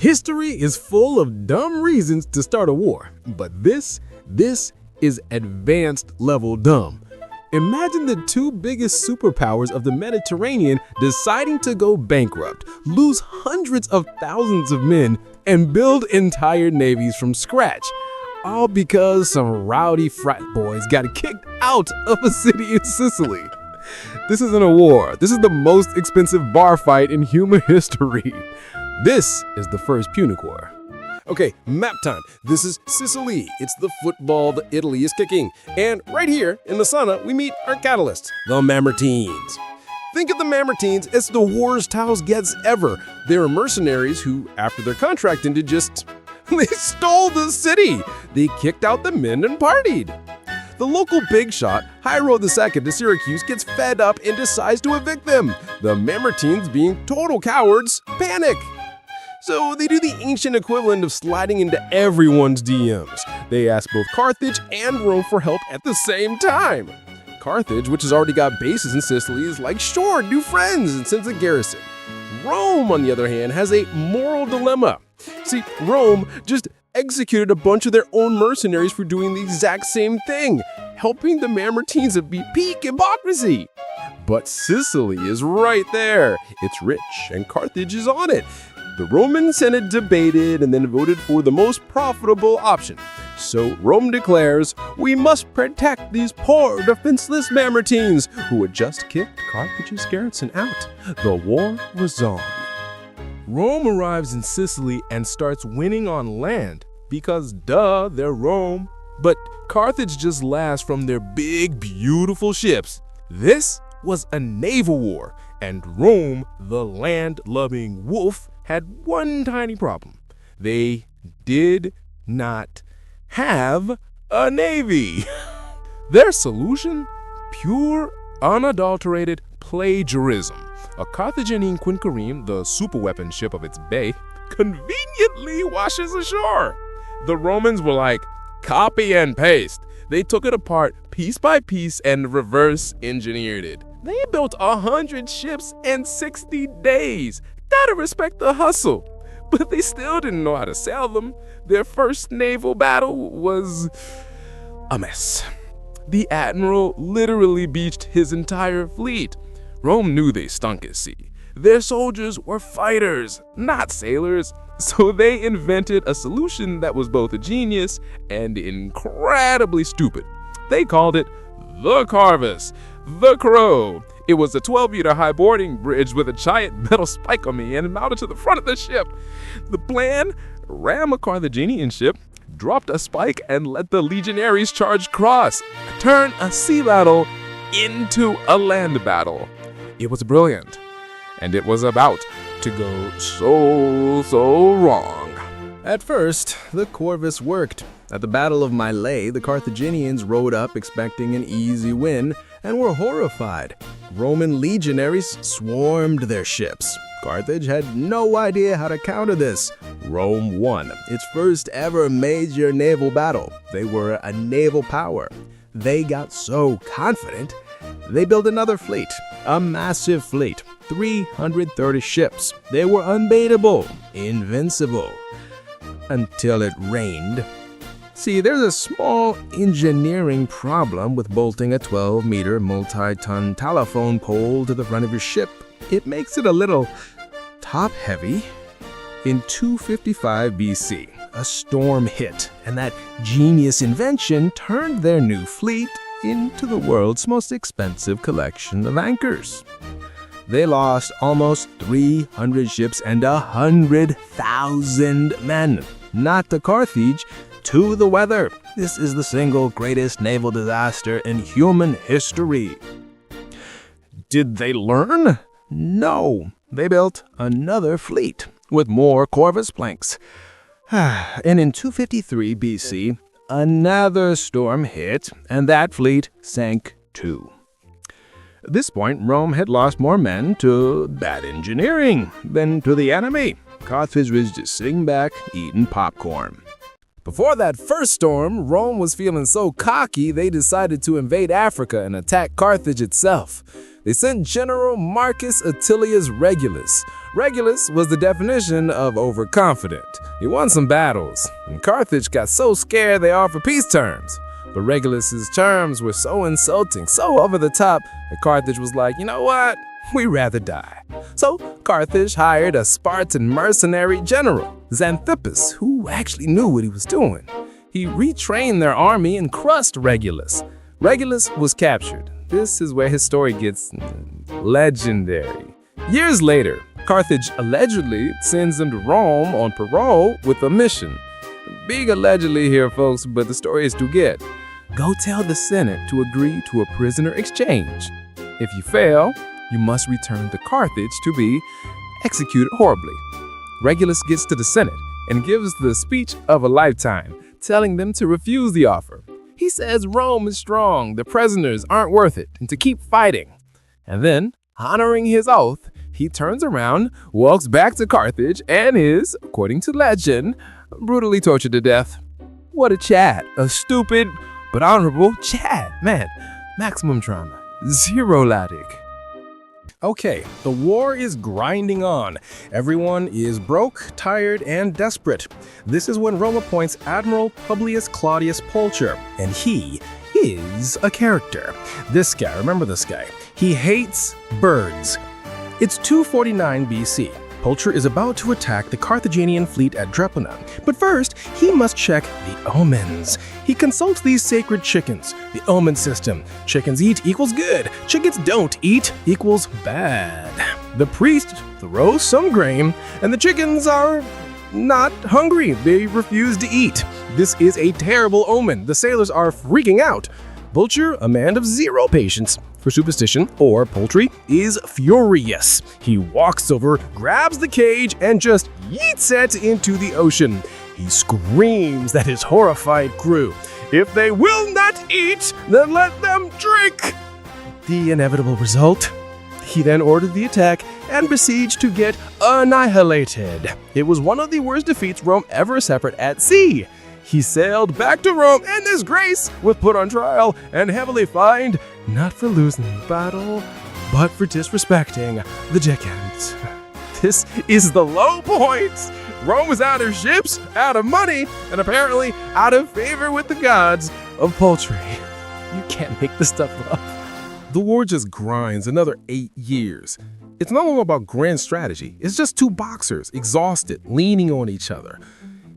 History is full of dumb reasons to start a war, but this is advanced level dumb. Imagine the two biggest superpowers of the Mediterranean deciding to go bankrupt, lose hundreds of thousands of men, and build entire navies from scratch. All because some rowdy frat boys got kicked out of a city in Sicily. This isn't a war. This is the most expensive bar fight in human history. This is the First Punic War. Okay, map time. This is Sicily. It's the football that Italy is kicking. And right here in the sauna, we meet our catalysts, the Mamertines. Think of the Mamertines as the worst house gets ever. They were mercenaries who, after their contract ended, they stole the city. They kicked out the men and partied. The local big shot, Hiero II to Syracuse, gets fed up and decides to evict them. The Mamertines, being total cowards, panic. So they do the ancient equivalent of sliding into everyone's DMs. They ask both Carthage and Rome for help at the same time. Carthage, which has already got bases in Sicily, is like, sure, do friends, and sends a garrison. Rome, on the other hand, has a moral dilemma. See, Rome just executed a bunch of their own mercenaries for doing the exact same thing, helping the Mamertines at peak hypocrisy. But Sicily is right there. It's rich, and Carthage is on it. The Roman Senate debated and then voted for the most profitable option. So Rome declares, we must protect these poor, defenseless Mamertines who had just kicked Carthage's garrison out. The war was on. Rome arrives in Sicily and starts winning on land because, duh, they're Rome. But Carthage just laughs from their big, beautiful ships. This was a naval war, and Rome, the land-loving wolf, had one tiny problem. They did not have a navy. Their solution? Pure, unadulterated plagiarism. A Carthaginian quinquereme, the superweapon ship of its bay, conveniently washes ashore. The Romans were like, copy and paste. They took it apart piece by piece and reverse engineered it. They built 100 ships in 60 days. Gotta respect the hustle. But they still didn't know how to sail them. Their first naval battle was a mess. The admiral literally beached his entire fleet. Rome knew they stunk at sea. Their soldiers were fighters, not sailors. So they invented a solution that was both a genius and incredibly stupid. They called it the Corvus, the Crow. It was a 12-meter high boarding bridge with a giant metal spike on the end and mounted to the front of the ship. The plan? Ram a Carthaginian ship, dropped a spike, and let the legionaries charge across. Turn a sea battle into a land battle. It was brilliant, and it was about to go so wrong. At first, the Corvus worked. At the Battle of Mylae, the Carthaginians rode up expecting an easy win and were horrified. Roman legionaries swarmed their ships. Carthage had no idea how to counter this. Rome won its first ever major naval battle. They were a naval power. They got so confident, they built another fleet, a massive fleet, 330 ships. They were unbeatable, invincible, until it rained. See, there's a small engineering problem with bolting a 12-meter multi-ton telephone pole to the front of your ship. It makes it a little top-heavy. In 255 BC, a storm hit, and that genius invention turned their new fleet into the world's most expensive collection of anchors. They lost almost 300 ships and 100,000 men. Not to Carthage, to the weather. This is the single greatest naval disaster in human history. Did they learn? No. They built another fleet with more Corvus planks. And in 253 BC, another storm hit, and that fleet sank too. At this point, Rome had lost more men to bad engineering than to the enemy. Carthage was just sitting back, eating popcorn. Before that first storm, Rome was feeling so cocky they decided to invade Africa and attack Carthage itself. They sent General Marcus Atilius Regulus. Regulus was the definition of overconfident. He won some battles, and Carthage got so scared they offered peace terms. But Regulus's terms were so insulting, so over the top, that Carthage was like, you know what? We'd rather die. So Carthage hired a Spartan mercenary general, Xanthippus, who actually knew what he was doing. He retrained their army and crushed Regulus. Regulus was captured. This is where his story gets legendary. Years later, Carthage allegedly sends him to Rome on parole with a mission. Big allegedly here, folks, but the story is to get. Go tell the Senate to agree to a prisoner exchange. If you fail, you must return to Carthage to be executed horribly. Regulus gets to the Senate and gives the speech of a lifetime, telling them to refuse the offer. He says Rome is strong, the prisoners aren't worth it, and to keep fighting. And then, honoring his oath, he turns around, walks back to Carthage, and is, according to legend, brutally tortured to death. What a Chad, a stupid but honorable Chad, man. Maximum trauma, zero logic. Okay, the war is grinding on. Everyone is broke, tired, and desperate. This is when Rome appoints Admiral Publius Claudius Pulcher, and he is a character. This guy, remember this guy, he hates birds. It's 249 BC. Pulcher is about to attack the Carthaginian fleet at Drepana, but first, he must check the omens. He consults these sacred chickens, the omen system. Chickens eat equals good, chickens don't eat equals bad. The priest throws some grain, and the chickens are not hungry. They refuse to eat. This is a terrible omen. The sailors are freaking out. Pulcher, a man of zero patience for superstition or poultry, is furious. He walks over, grabs the cage, and just yeets it into the ocean. He screams at his horrified crew. If they will not eat, then let them drink. The inevitable result? He then ordered the attack and besieged to get annihilated. It was one of the worst defeats Rome ever suffered at sea. He sailed back to Rome in disgrace, was put on trial, and heavily fined, not for losing the battle, but for disrespecting the chickens. This is the low point. Rome is out of ships, out of money, and apparently out of favor with the gods of poultry. You can't make this stuff up. The war just grinds another 8 years. It's no longer about grand strategy. It's just two boxers, exhausted, leaning on each other.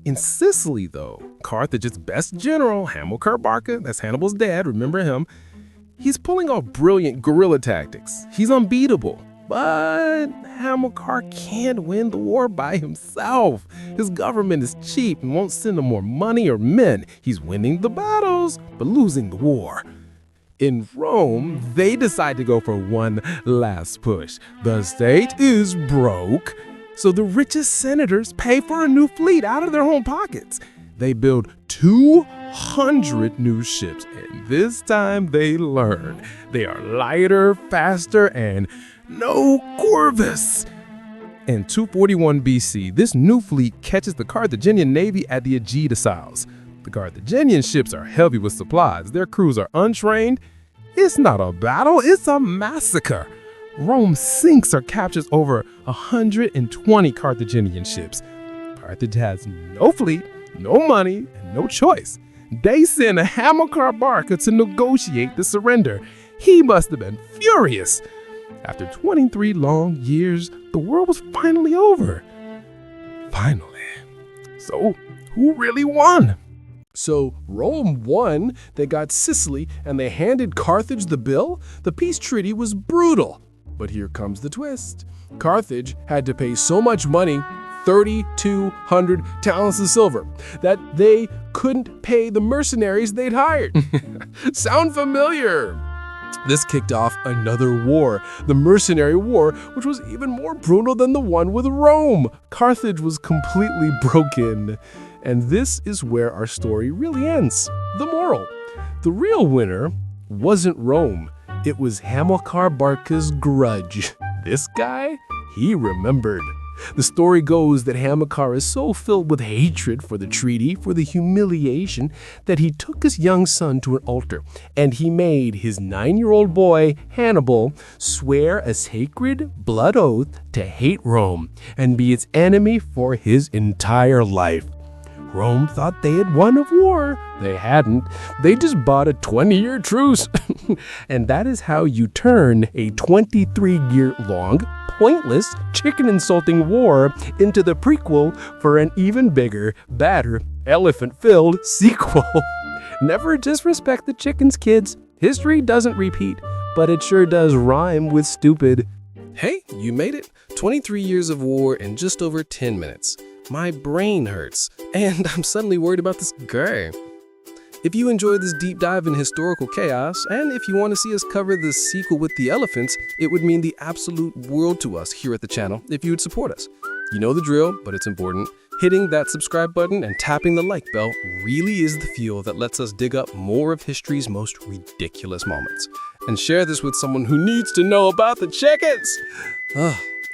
In Sicily, though, Carthage's best general, Hannibal Barca, that's Hannibal's dad, remember him, he's pulling off brilliant guerrilla tactics. He's unbeatable. But Hamilcar can't win the war by himself. His government is cheap and won't send him more money or men. He's winning the battles, but losing the war. In Rome, they decide to go for one last push. The state is broke, so the richest senators pay for a new fleet out of their own pockets. They build 200 new ships, and this time they learn. They are lighter, faster, and no Corvus. In 241 BC, this new fleet catches the Carthaginian navy at the Aegean Isles. The Carthaginian ships are heavy with supplies. Their crews are untrained. It's not a battle, it's a massacre. Rome sinks or captures over 120 Carthaginian ships. Carthage has no fleet, no money, and no choice. They send Hannibal Barca to negotiate the surrender. He must have been furious. After 23 long years, the war was finally over. Finally. So, who really won? So Rome won, they got Sicily, and they handed Carthage the bill. The peace treaty was brutal. But here comes the twist. Carthage had to pay so much money, 3,200 talents of silver, that they couldn't pay the mercenaries they'd hired. Sound familiar? This kicked off another war, the Mercenary War, which was even more brutal than the one with Rome. Carthage was completely broken. And this is where our story really ends. The moral. The real winner wasn't Rome. It was Hannibal Barca's grudge. This guy, he remembered. The story goes that Hamilcar is so filled with hatred for the treaty, for the humiliation, that he took his young son to an altar, and he made his 9-year-old boy, Hannibal, swear a sacred blood oath to hate Rome and be its enemy for his entire life. Rome thought they had won a war. They hadn't. They just bought a 20-year truce. And that is how you turn a 23-year-long, pointless, chicken-insulting war into the prequel for an even bigger, badder, elephant-filled sequel. Never disrespect the chickens, kids. History doesn't repeat, but it sure does rhyme with stupid. Hey, you made it. 23 years of war in just over 10 minutes. My brain hurts, and I'm suddenly worried about this guy. If you enjoyed this deep dive in historical chaos, and if you want to see us cover the sequel with the elephants, it would mean the absolute world to us here at the channel if you would support us. You know the drill, but it's important. Hitting that subscribe button and tapping the like bell really is the fuel that lets us dig up more of history's most ridiculous moments. And share this with someone who needs to know about the chickens!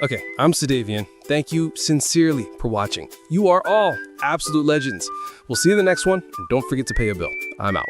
Okay, I'm Sidavian. Thank you sincerely for watching. You are all absolute legends. We'll see you in the next one, and don't forget to pay a bill. I'm out.